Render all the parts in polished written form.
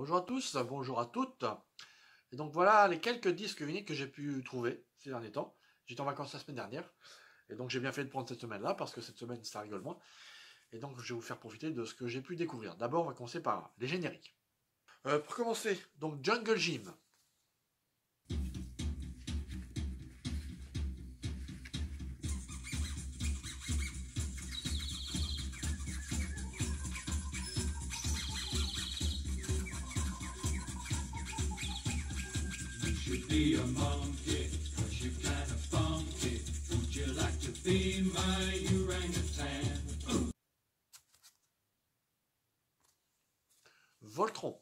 Bonjour à tous, bonjour à toutes. Et donc voilà les quelques disques vinyles que j'ai pu trouver ces derniers temps. J'étais en vacances la semaine dernière. Et donc j'ai bien fait de prendre cette semaine-là parce que cette semaine ça rigole moins. Et donc je vais vous faire profiter de ce que j'ai pu découvrir. D'abord on va commencer par les génériques. Pour commencer, donc Jungle Gym. Be a monkey, 'cause you're kind of funky. Would you like to be my orangutan? Voltron.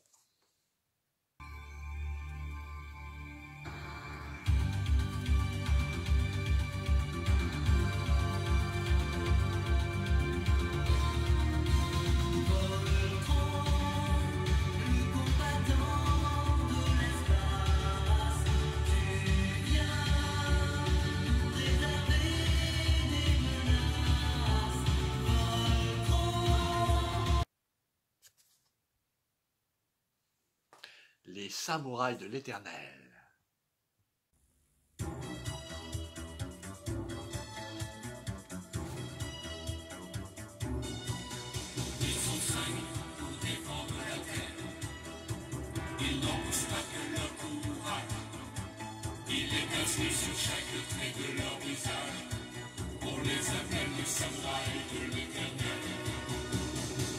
Les samouraïs de l'éternel. Ils sont 5 pour défendre la terre. Ils n'embauchent pas que leur courage. Ils les cachent sur chaque trait de leur visage. On les appelle les samouraïs de l'éternel.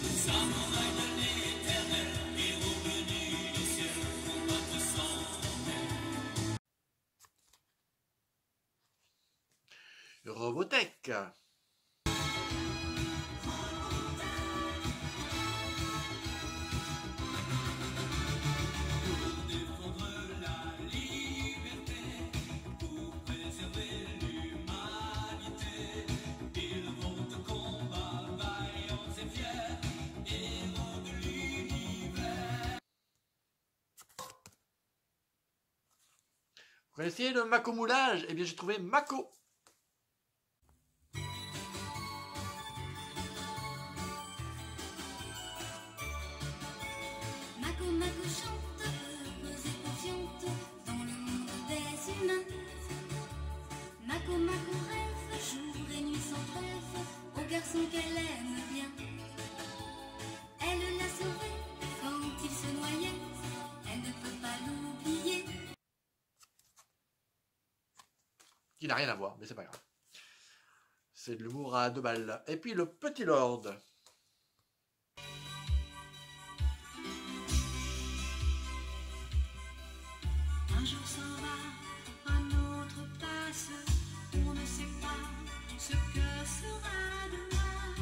Les samouraïs de l'éternel, héros venus du ciel, combattre sans mer. Robotech. Vous connaissez le Mako moulage? Eh bien j'ai trouvé Mako. Mako Mako chante, heureuse et confiante dans le monde des humains. Mako Mako rêve jour et nuit sans trêve au garçon qu'elle aime bien. Elle l'a sauvé quand il se noyait, elle ne peut pas l'oublier. Qui n'a rien à voir, mais c'est pas grave. C'est de l'humour à 2 balles. Et puis le Petit Lord. Un jour s'en va, un autre passe, on ne sait pas ce que sera demain.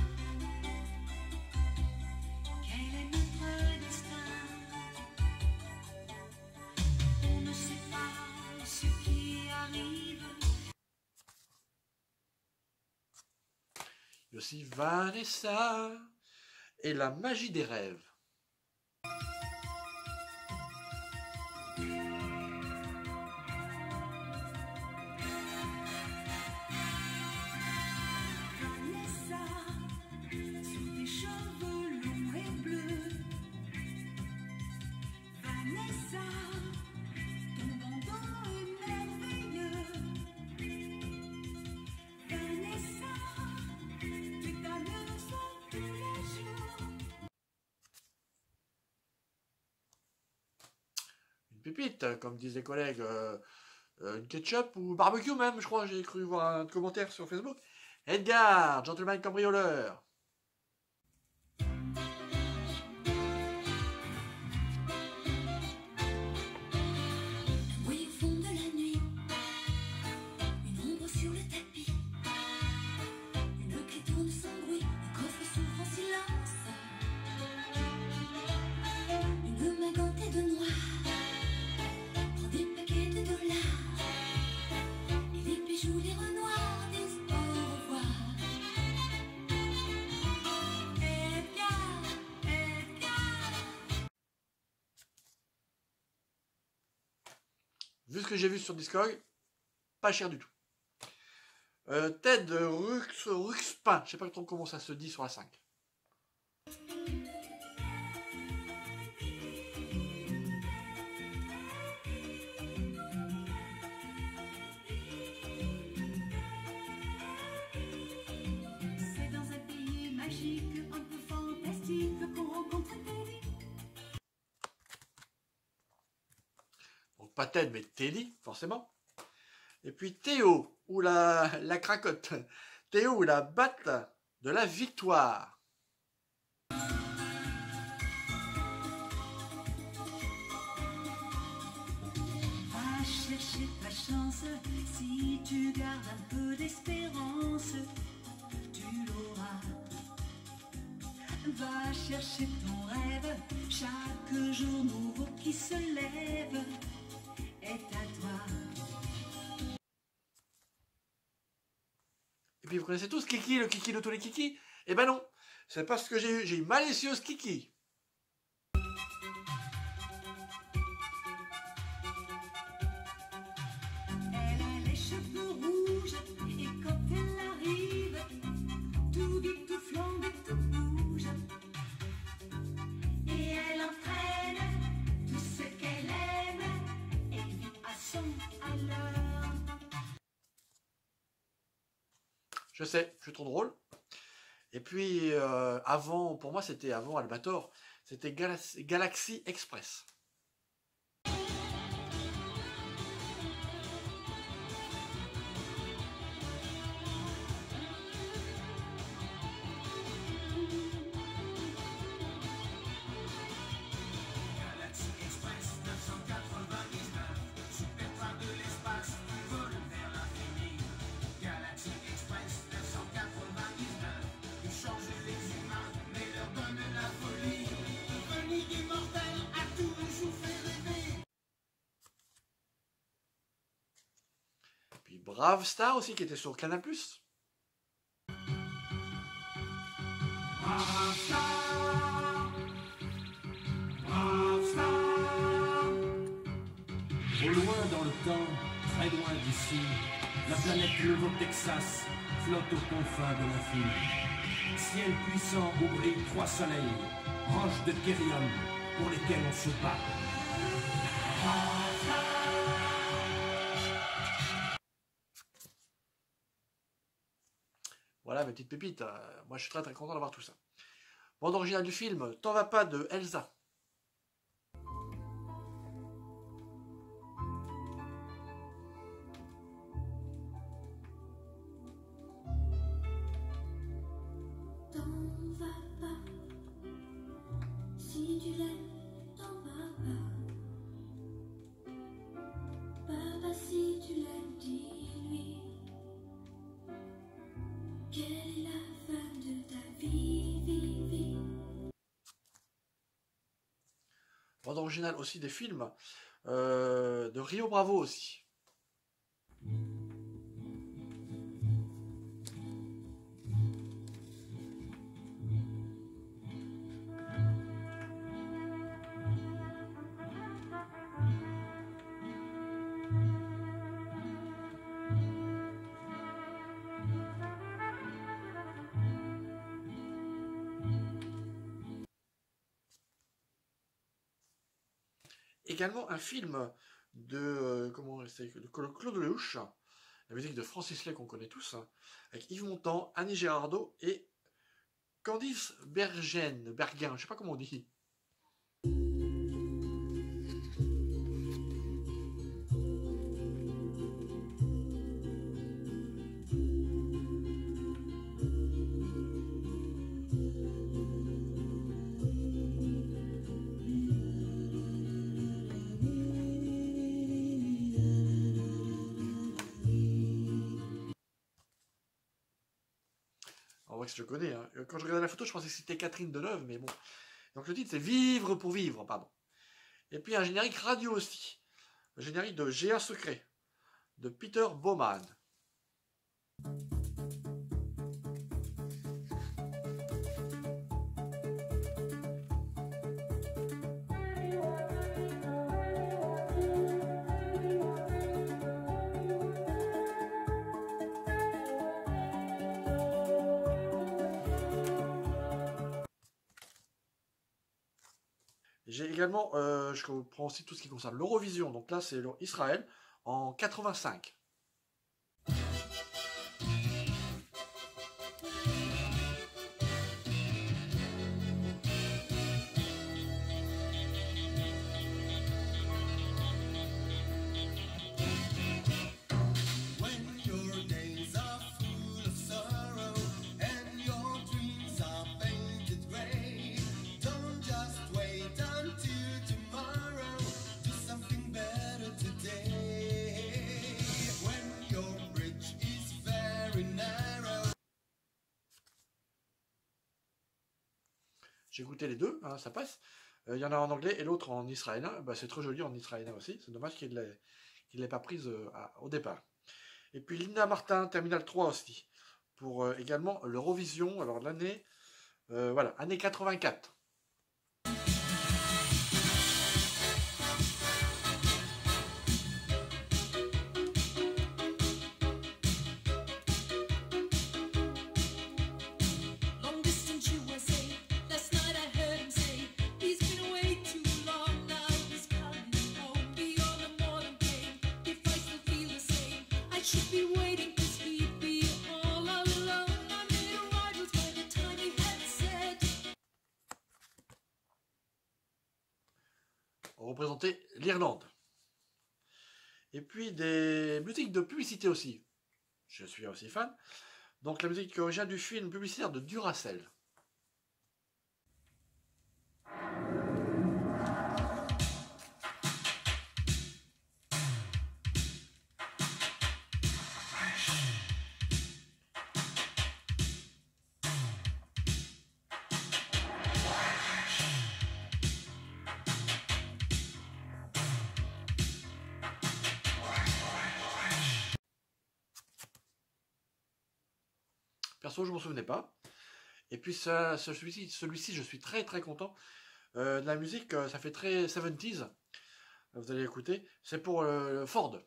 Quel est notre destin? On ne sait pas ce qui arrive. Il y a aussi Vanessa et la magie des rêves. Vanessa, sur des cheveux longs et bleus. Vanessa, ton bandeau est merveilleux. Vanessa, tu t'amuses tous les jours. Une pépite, comme disent les collègues. Une ketchup ou barbecue même, je crois. J'ai cru voir un commentaire sur Facebook. Edgar, gentleman cambrioleur. Oui, au fond de la nuit, une ombre sur le tapis, une clé tourne sans bruit, un coffre s'ouvre en silence, une main gantée de noir prend des paquets de dollars, et les bijoux, les renoirs disent au revoir. Edgar, Edgar. Vu ce que j'ai vu sur Discord, pas cher du tout. Ted Ruxpin, je sais pas trop comment ça se dit sur la 5. pas Ted, mais Teddy, forcément. Et puis Théo, ou la cracotte. Théo, ou la batte de la victoire. Va chercher ta chance, si tu gardes un peu d'espérance, tu l'auras. Va chercher ton rêve, chaque jour nouveau qui se lève est à toi. Et puis vous connaissez tous Kiki, le Kiki de tous les Kiki? Eh ben non, c'est parce que j'ai eu malicieuse Kiki. Elle a les cheveux rouges et quand elle arrive, tout vite, tout flambe et tout bouge. Et elle entraîne tout ce qu'elle aime, elle vit à son à l'heure. Je sais, je suis trop drôle. Et puis, avant, pour moi, c'était avant Albator, c'était Galaxy Express. Galaxy Express 999, super train de l'espace qui vole vers l'infini. Galaxy Express 999, il change les humains mais leur donne la folie. Devenir immortel a toujours fait rêver. Puis Brave Star aussi, qui était sur Canal+. Au loin dans le temps, très loin d'ici, la planète Nouveau Texas flotte aux confins de l'infini. Ciel puissant où brillent 3 soleils, roches de Kérium pour lesquelles on se bat. Voilà mes petites pépites. Moi, je suis très très content d'avoir tout ça. Bande originale du film T'en vas pas de Elsa. T'en vas pas. Si tu l'aimes, t'en vas pas. Papa, si tu l'aimes, dis-lui quelle est la femme de ta vie, vie, vie. Bande originale aussi des films de Rio Bravo aussi. Également un film de Claude Lelouch, la musique de Francis Lay qu'on connaît tous, avec Yves Montand, Annie Girardot et Candice Bergen, je sais pas comment on dit. On voit que je le connais. Hein. Quand je regardais la photo, je pensais que c'était Catherine Deneuve, mais bon. Donc le titre, c'est Vivre pour vivre, pardon. Et puis un générique radio aussi. Le générique de Géant secret, de Peter Baumann. J'ai également, je prends aussi tout ce qui concerne l'Eurovision. Donc là, c'est Israël en 85. J'ai goûté les deux, hein, ça passe. Il y en a en anglais et l'autre en israélien. Bah, c'est trop joli en israélien aussi. C'est dommage qu'il ne l'ait pas prise au départ. Et puis Linda Martin, Terminal 3 aussi. Pour également l'Eurovision. Alors l'année, voilà, année 84. Représenter l'Irlande. Et puis des musiques de publicité aussi. Je suis aussi fan. Donc la musique originaire du film publicitaire de Duracell. Perso, je ne m'en souvenais pas. Et puis celui-ci, je suis très très content. De la musique, ça fait très 70s. Vous allez écouter. C'est pour Ford.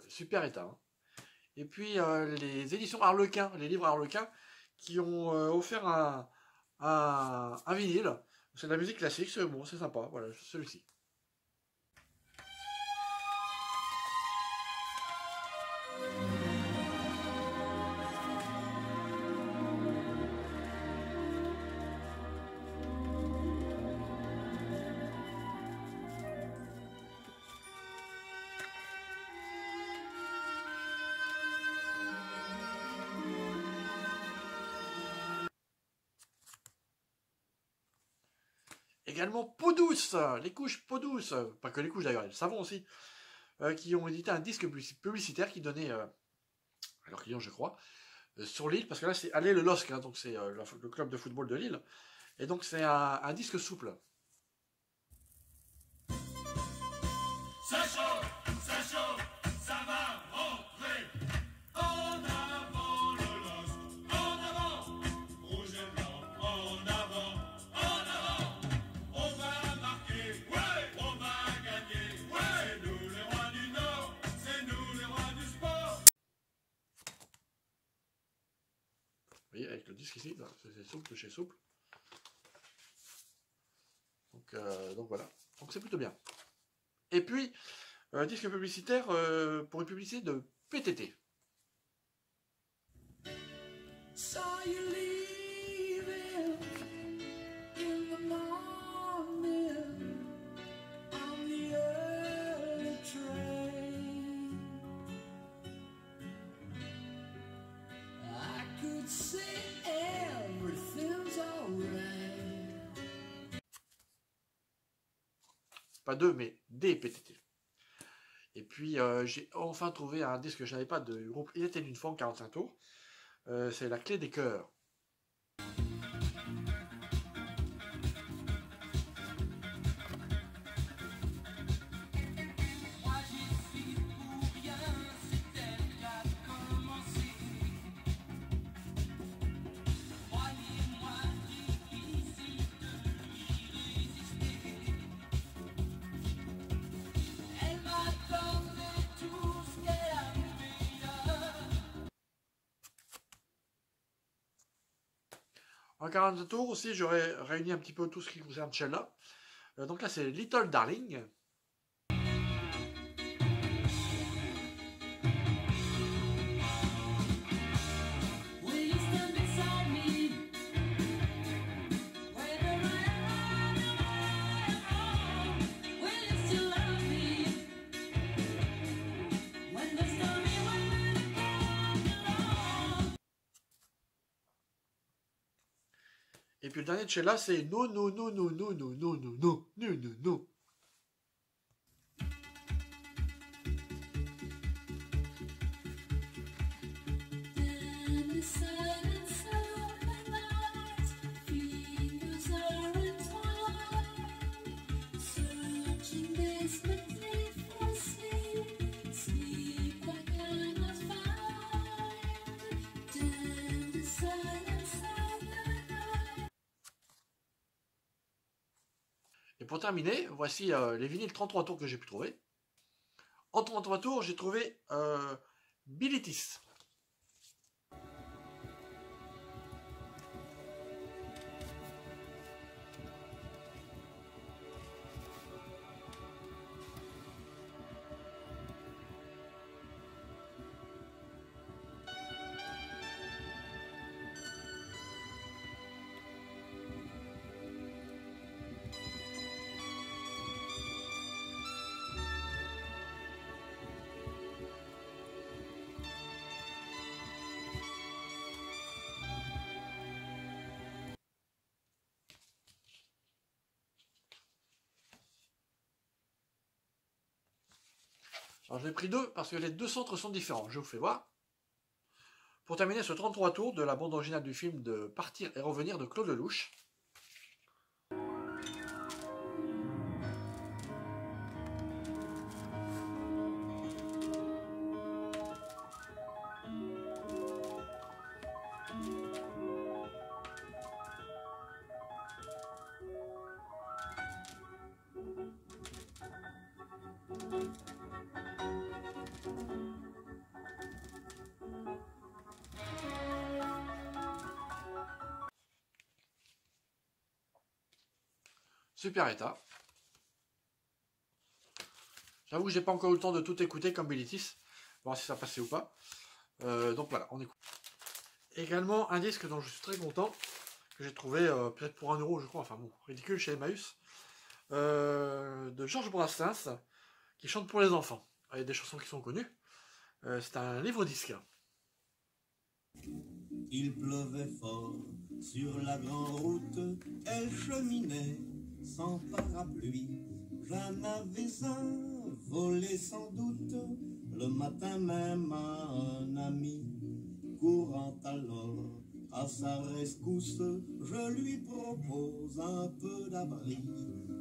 Super état. Hein. Et puis les éditions Harlequin, les livres Harlequin, qui ont offert un vinyle. C'est de la musique classique, c'est bon, c'est sympa. Voilà, celui-ci. Également Peau Douce, les couches Peau Douce, pas que les couches d'ailleurs, le savon aussi, qui ont édité un disque publicitaire qui donnait à leurs clients, je crois, sur Lille, parce que là c'est Allez le LOSC, hein, donc c'est le club de football de Lille, et donc c'est un disque souple. Ça chauffe, ça va rentrer. En avant le LOSC, en avant, rouge et blanc, en avant. On va marquer, ouais, on va gagner, ouais. C'est nous les rois du Nord, c'est nous les rois du sport. Vous voyez, avec le disque ici, c'est souple chez souple. Donc voilà, donc c'est plutôt bien. Et puis, disque publicitaire pour une publicité de PTT. Saw you leaving in the morning on the early train. I could say everything's alright. Pas deux, mais des PTT. Et puis, j'ai enfin trouvé un disque que je n'avais pas du groupe Il était une fois en 45 tours. C'est La Clé des Cœurs. En 42 tours aussi, j'aurais réuni un petit peu tout ce qui concerne Sheila. Donc là, c'est Little Darling. puis le dernier de Sheila, c'est no, no, no, no, no, no, no, no, no, no, no, no. Et pour terminer, voici les vinyles 33 tours que j'ai pu trouver. En 33 tours, j'ai trouvé Bilitis. Alors je l'ai pris deux parce que les deux centres sont différents. Je vous fais voir. Pour terminer ce 33 tours de la bande originale du film de Partir et revenir de Claude Lelouch. Super état. J'avoue que j'ai pas encore eu le temps de tout écouter comme Bilitis. Voir si ça passait ou pas. Donc voilà, on écoute. Également un disque dont je suis très content. Que j'ai trouvé peut-être pour 1 euro je crois. Enfin bon, ridicule chez Emmaüs. De Georges Brassens. Qui chante pour les enfants. Avec des chansons qui sont connues. C'est un livre-disque. Il pleuvait fort sur la grande route, elle cheminait sans parapluie. J'en avais un volé sans doute, le matin même à un ami. Courant alors à sa rescousse, je lui propose un peu d'abri.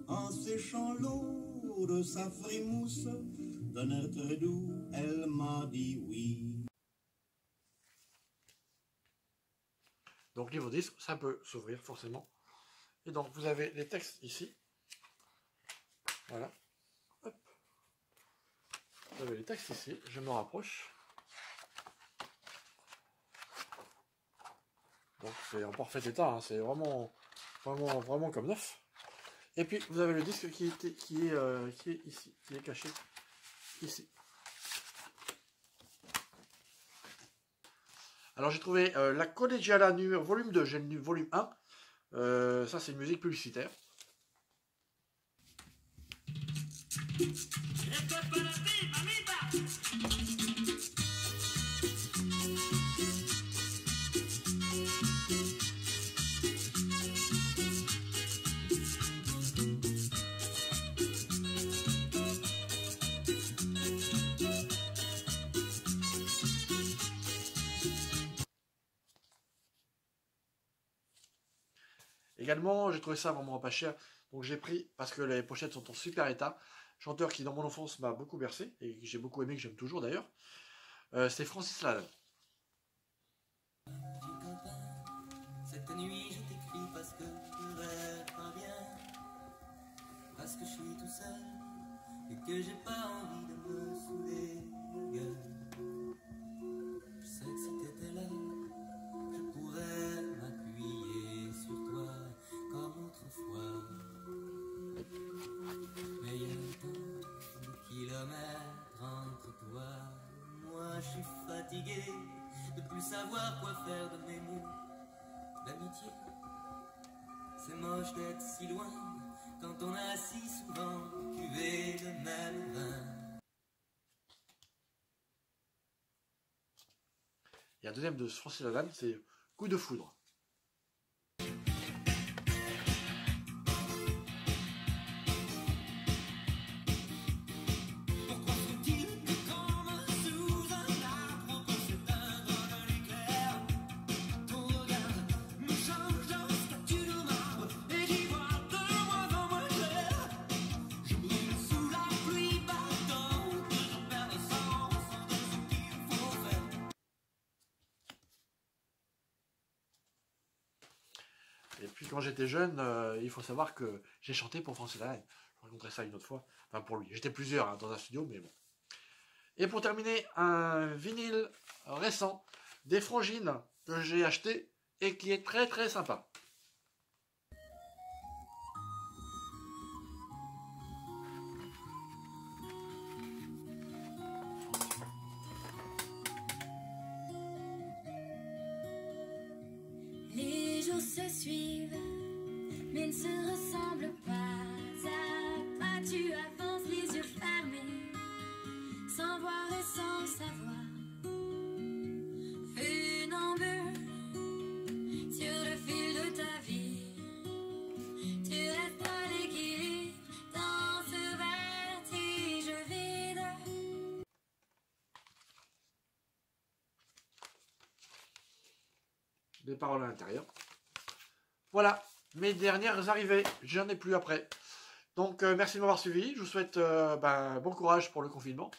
En séchant l'eau de sa frimousse, d'un air très doux, elle m'a dit oui. Donc livre disque, ça peut s'ouvrir forcément. Et donc vous avez les textes ici. Voilà. Hop. Vous avez les textes ici. Je me rapproche. Donc c'est en parfait état. Hein. C'est vraiment comme neuf. Et puis vous avez le disque qui est ici, qui est caché ici. Alors j'ai trouvé la Collegiala volume 2, j'ai le volume 1. Ça c'est une musique publicitaire. Également, j'ai trouvé ça vraiment pas cher, donc j'ai pris parce que les pochettes sont en super état. Chanteur qui dans mon enfance m'a beaucoup bercé et que j'ai beaucoup aimé, que j'aime toujours d'ailleurs. C'est Francis Lalanne. Cette nuit je t'écris parce que je vais pas bien, parce que je suis tout seul et que j'ai pas envie de me saouler la gueule. Je sais que si t'étais là, je pourrais m'appuyer sur toi comme autrefois. Mais il y a tant de kilomètres entre toi, moi je suis fatigué de plus savoir quoi faire de mes mots. L'amitié, c'est moche d'être si loin quand on a si souvent cuvé le même vin. Et un deuxième de Francis Lalanne, c'est Coup de foudre. Puis quand j'étais jeune, il faut savoir que j'ai chanté pour Francis Lalanne. Je raconterai ça une autre fois. Enfin pour lui. J'étais plusieurs hein, dans un studio, mais bon. Et pour terminer, un vinyle récent des Frangines que j'ai acheté et qui est très très sympa. Les jours se suivent, mais ne se ressemblent pas à pas. Tu avances les yeux fermés, sans voir et sans savoir. Funambule, sur le fil de ta vie, tu restes à l'équilibre dans ce vertige vide. Des paroles à l'intérieur. Voilà, mes dernières arrivées. J'en ai plus après. Donc, merci de m'avoir suivi. Je vous souhaite bon courage pour le confinement.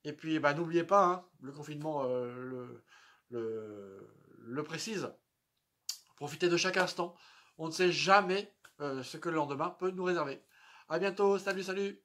Et puis, n'oubliez pas, hein, le confinement le précise. Profitez de chaque instant. On ne sait jamais ce que le lendemain peut nous réserver. À bientôt. Salut, salut.